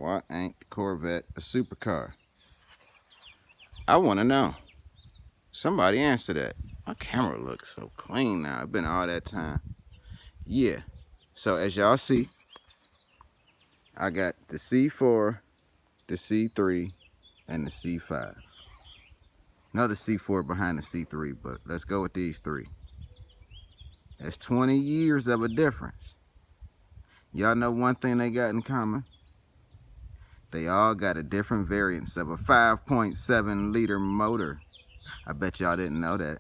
Why ain't the Corvette a supercar? I want to know. Somebody answer that. My camera looks so clean now. It's been all that time. Yeah. So as y'all see, I got the C4, the C3, and the C5. Another C4 behind the C3, but let's go with these three. That's 20 years of a difference. Y'all know one thing they got in common? They all got a different variance of a 5.7 liter motor. I bet y'all didn't know that.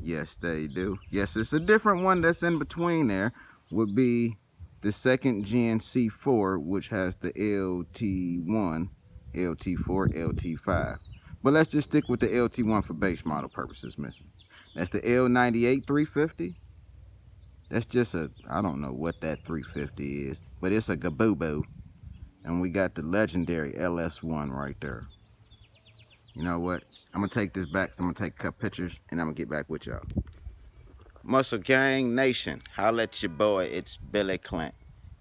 Yes, they do. Yes, it's a different one that's in between there. Would be the second gen C4, which has the LT1, LT4, LT5. But let's just stick with the LT1 for base model purposes, missing. That's the L98 350. That's just a, I don't know what that 350 is, but it's a gaboo-boo. And we got the legendary LS1 right there. You know what? I'm going to take this back, so I'm going to take a couple pictures, and I'm going to get back with y'all. Muscle Gang Nation, holla at your boy, it's Billy Clint.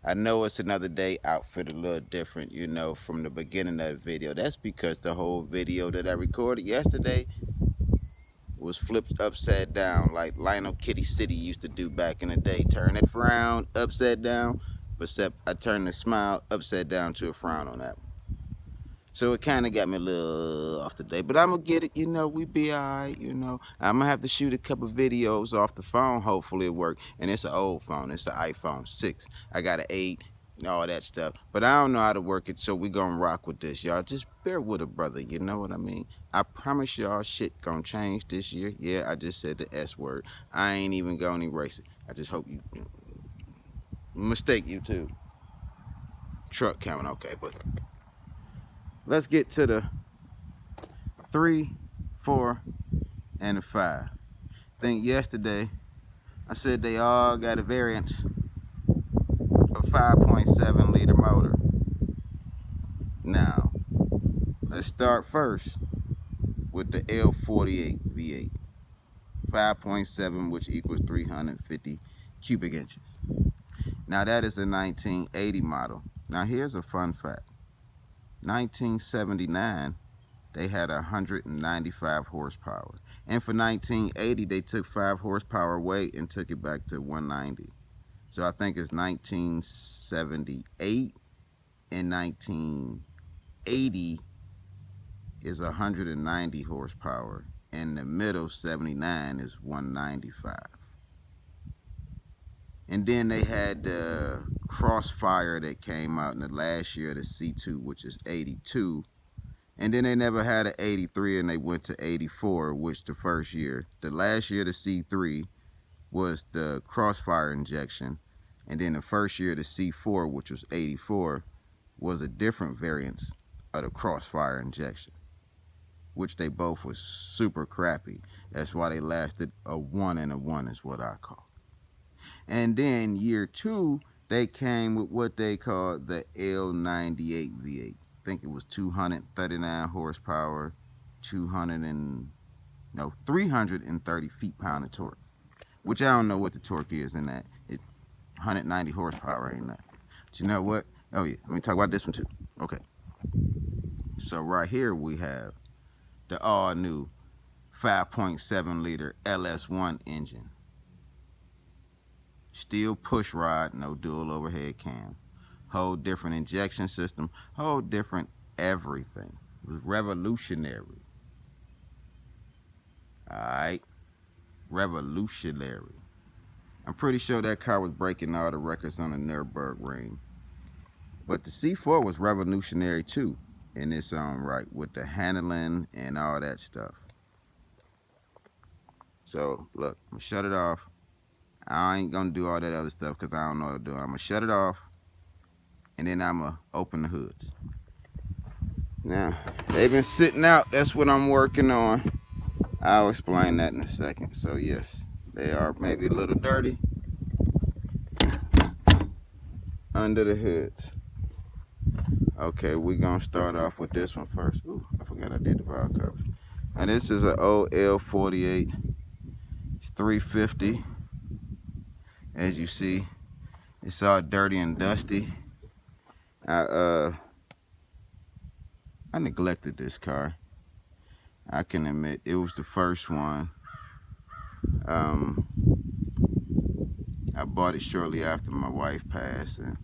I know it's another day, outfit a little different, you know, from the beginning of the video. That's because the whole video that I recorded yesterday was flipped upside down like Lionel Kitty City used to do back in the day. Turn it frown upside down, except I turned the smile upside down to a frown on that one. So it kind of got me a little off today, but I'm going to get it, you know, we be all right, you know. I'm going to have to shoot a couple videos off the phone, hopefully it work. And it's an old phone, it's an iPhone 6. I got an 8 and all that stuff. But I don't know how to work it, so we going to rock with this, y'all. Just bear with a brother, you know what I mean? I promise y'all shit going to change this year. Yeah, I just said the S word. I ain't even going to erase it. I just hope you... Mistake, you too. Truck coming, okay, but... Let's get to the 3, 4, and the 5. I think yesterday I said they all got a variance of 5.7 liter motor. Now, let's start first with the L48 V8. 5.7, which equals 350 cubic inches. Now that is a 1980 model. Now here's a fun fact. 1979, they had 195 horsepower. And for 1980, they took 5 horsepower away and took it back to 190. So I think it's 1978 and 1980 is 190 horsepower. And the middle 79 is 195. And then they had the Crossfire that came out in the last year, the C2, which is 82. And then they never had an 83 and they went to 84, which the first year. The last year, the C3 was the Crossfire injection. And then the first year, the C4, which was 84, was a different variant of the Crossfire injection, which they both was super crappy. That's why they lasted a 1 and a 1 is what I call. And then year 2, they came with what they called the L98 V8. I think it was 239 horsepower, 330 feet-pound of torque, which I don't know what the torque is in that. 190 horsepower ain't that. But you know what? Oh yeah, let me talk about this one too. Okay. So right here we have the all-new 5.7 liter LS1 engine. Still push rod, no dual overhead cam. Whole different injection system, whole different everything. It was revolutionary. Alright? Revolutionary. I'm pretty sure that car was breaking all the records on the Nürburgring. But the C4 was revolutionary too in its own right, with the handling and all that stuff. So look, I'm gonna shut it off. I ain't gonna do all that other stuff because I don't know what to do. I'm gonna shut it off and then I'm gonna open the hoods. Now, they've been sitting out. That's what I'm working on. I'll explain that in a second. So yes, they are maybe a little dirty under the hoods. Okay, we're gonna start off with this one first. Ooh, I forgot I did the valve covers. And this is an old L48 350. As you see, it's all dirty and dusty. I neglected this car. I can admit it was the first one. I bought it shortly after my wife passed, and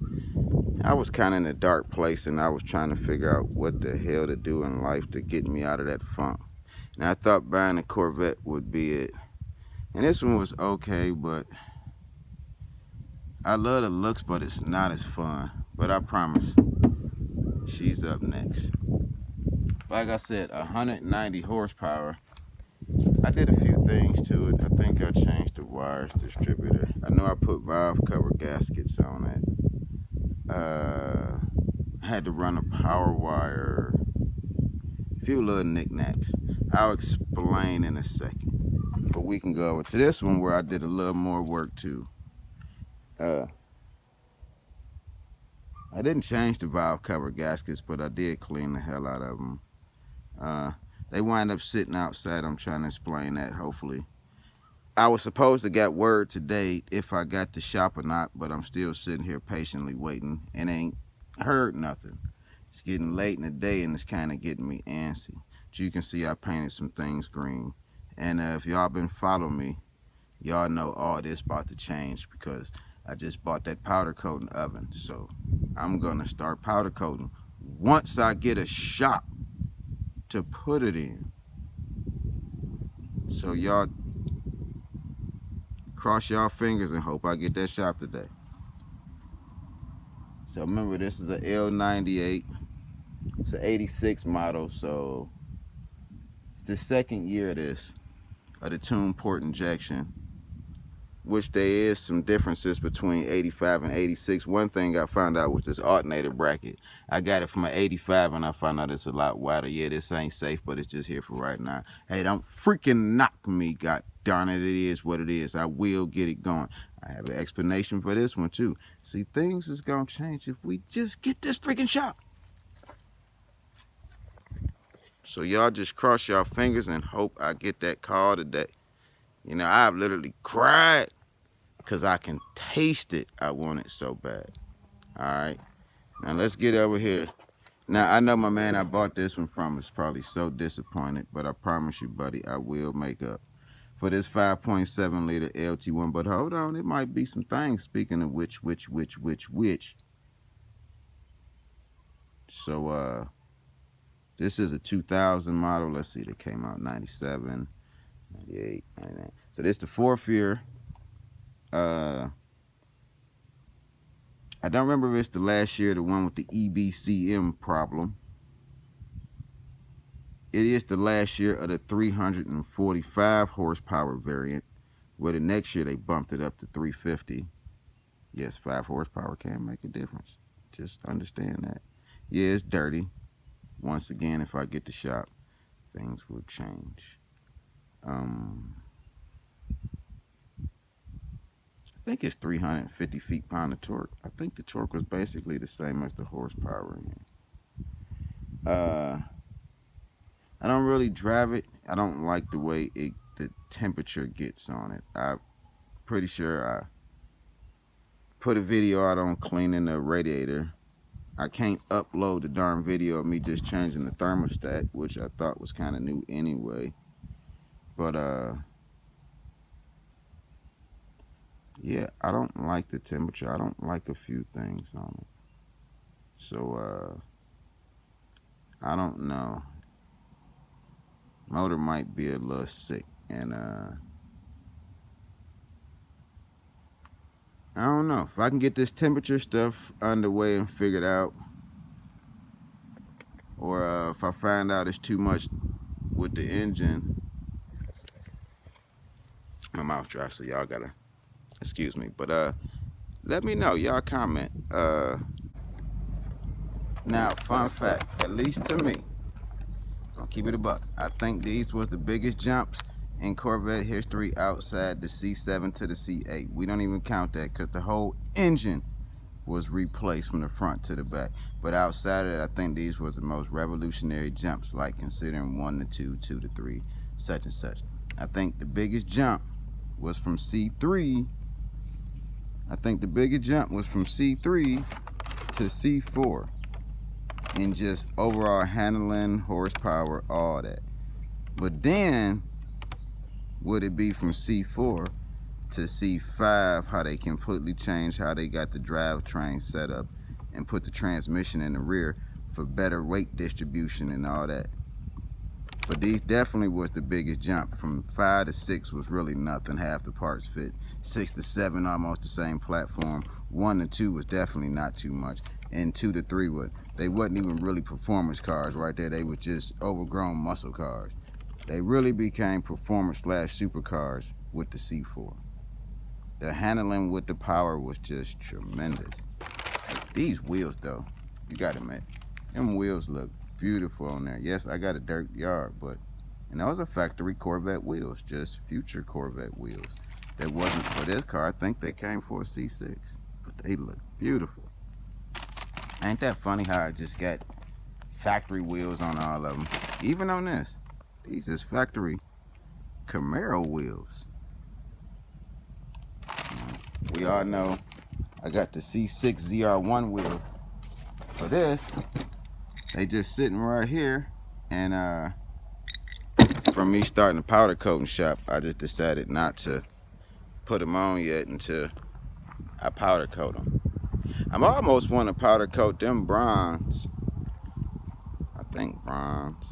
I was kind of in a dark place, and I was trying to figure out what the hell to do in life to get me out of that funk. And I thought buying a Corvette would be it. And this one was okay, but I love the looks, but it's not as fun. But I promise, she's up next. Like I said, 190 horsepower. I did a few things to it. I think I changed the wires distributor. I know I put valve cover gaskets on it. I had to run a power wire. A few little knickknacks. I'll explain in a second. But we can go over to this one where I did a little more work too. I didn't change the valve cover gaskets, but I did clean the hell out of them. They wind up sitting outside. I'm trying to explain that, hopefully. I was supposed to get word today if I got to shop or not, but I'm still sitting here patiently waiting and ain't heard nothing. It's getting late in the day and it's kind of getting me antsy. As you can see, I painted some things green. And if y'all been following me, y'all know all this about to change because I just bought that powder coating oven. So I'm going to start powder coating once I get a shop to put it in. So y'all cross y'all fingers and hope I get that shop today. So remember, this is a L98. It's an 86 model, so it's the second year of this, of the tune port injection, which there is some differences between 85 and 86. One thing I found out was this alternator bracket. I got it from an 85 and I found out it's a lot wider. Yeah, this ain't safe, but it's just here for right now. Hey, don't freaking knock me, god darn it. It is what it is. I will get it going. I have an explanation for this one too. See, things is gonna change if we just get this freaking shop. So y'all just cross y'all fingers and hope I get that call today. You know, I've literally cried because I can taste it. I want it so bad. All right. Now let's get over here. Now, I know my man I bought this one from is probably so disappointed, but I promise you, buddy, I will make up for this 5.7 liter LT1. But hold on, it might be some things. Speaking of which. So, this is a 2000 model. Let's see, that came out 97, 98, 99. So this the fourth year. I don't remember if it's the last year, the one with the EBCM problem. It is the last year of the 345 horsepower variant, where the next year they bumped it up to 350. Yes, 5 horsepower can make a difference. Just understand that. Yeah, it's dirty. Once again, if I get the shop, things will change. I think it's 350 feet-pound of torque. I think the torque was basically the same as the horsepower in it. I don't really drive it. I don't like the way the temperature gets on it. I'm pretty sure I put a video out on cleaning the radiator. I can't upload the darn video of me just changing the thermostat, which I thought was kind of new anyway. But yeah, I don't like the temperature. I don't like a few things on it. So I don't know. Motor might be a little sick, and I don't know. If I can get this temperature stuff underway and figured out, or if I find out it's too much with the engine. My mouth dry, so y'all gotta excuse me. But let me know. Y'all comment. Now, fun fact, at least to me, I'll keep it a buck, I think these was the biggest jumps in Corvette history outside the C7 to the C8. We don't even count that because the whole engine was replaced from the front to the back. But outside of that, I think these was the most revolutionary jumps, like considering 1 to 2, 2 to 3, such and such. I think the biggest jump was from C3. I think the biggest jump was from C3 to C4 in just overall handling, horsepower, all that. But then, would it be from C4 to C5, how they completely changed how they got the drivetrain set up and put the transmission in the rear for better weight distribution and all that. But these definitely was the biggest jump. From 5 to 6 was really nothing, half the parts fit. 6 to 7 almost the same platform. 1 to 2 was definitely not too much, and 2 to 3 they wasn't even really performance cars right there. They were just overgrown muscle cars. They really became performance / supercars with the C4. The handling with the power was just tremendous. These wheels though, you gotta admit, them wheels look beautiful on there. Yes, I got a dirt yard, but and those are factory Corvette wheels, just future Corvette wheels. That wasn't for this car. I think they came for a C6, but they look beautiful. Ain't that funny how I just got factory wheels on all of them? Even on this, these is factory Camaro wheels. We all know I got the C6 ZR1 wheels. For this, they just sitting right here, and from me starting the powder coating shop, I just decided not to put them on yet until I powder coat them. I'm almost want to powder coat them bronze. I think bronze.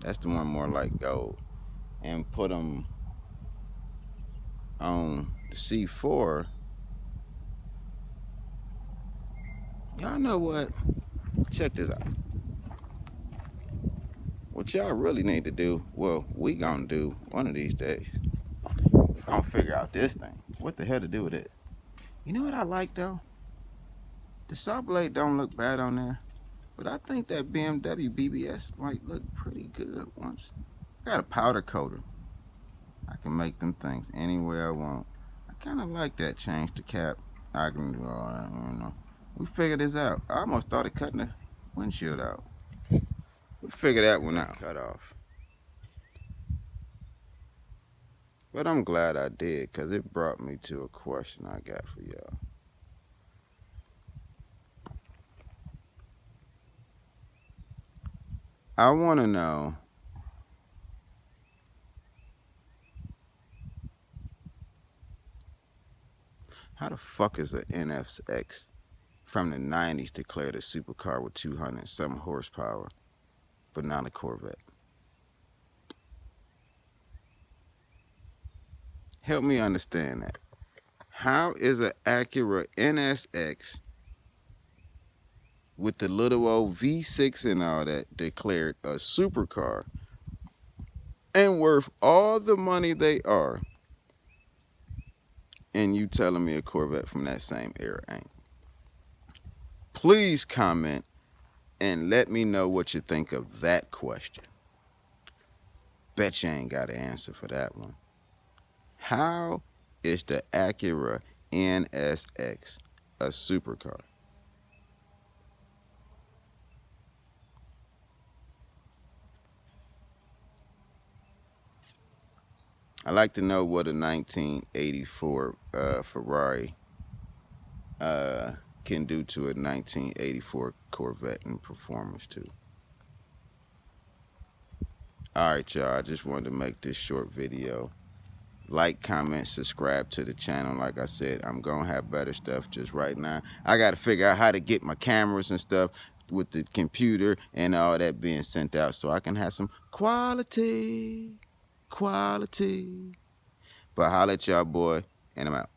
That's the one more like gold. And put them on the C4. Y'all know what? Check this out. What y'all really need to do, well, we gonna do one of these days. We gonna figure out this thing. What the hell to do with it? You know what I like though? The saw blade don't look bad on there, but I think that BMW BBS might look pretty good once. I got a powder coater. I can make them things anywhere I want. I kind of like that. Change the cap. I can do all that. You know. We figured this out. I almost started cutting the windshield out. We figured that one out. Cut off. But I'm glad I did, because it brought me to a question I got for y'all. I want to know how the fuck is an NSX from the 90s declared a supercar with 200 some horsepower, but not a Corvette? Help me understand that. How is an Acura NSX with the little old V6 and all that declared a supercar and worth all the money they are, and you telling me a Corvette from that same era ain't? Please comment and let me know what you think of that question. Bet you ain't got an answer for that one. How is the Acura NSX a supercar? I like to know what a 1984 Ferrari can do to a 1984 Corvette in performance too. Alright y'all, I just wanted to make this short video. Like, comment, subscribe to the channel. Like I said, I'm gonna have better stuff. Just right now I gotta figure out how to get my cameras and stuff with the computer and all that being sent out, so I can have some quality. But holla at y'all boy, and I'm out.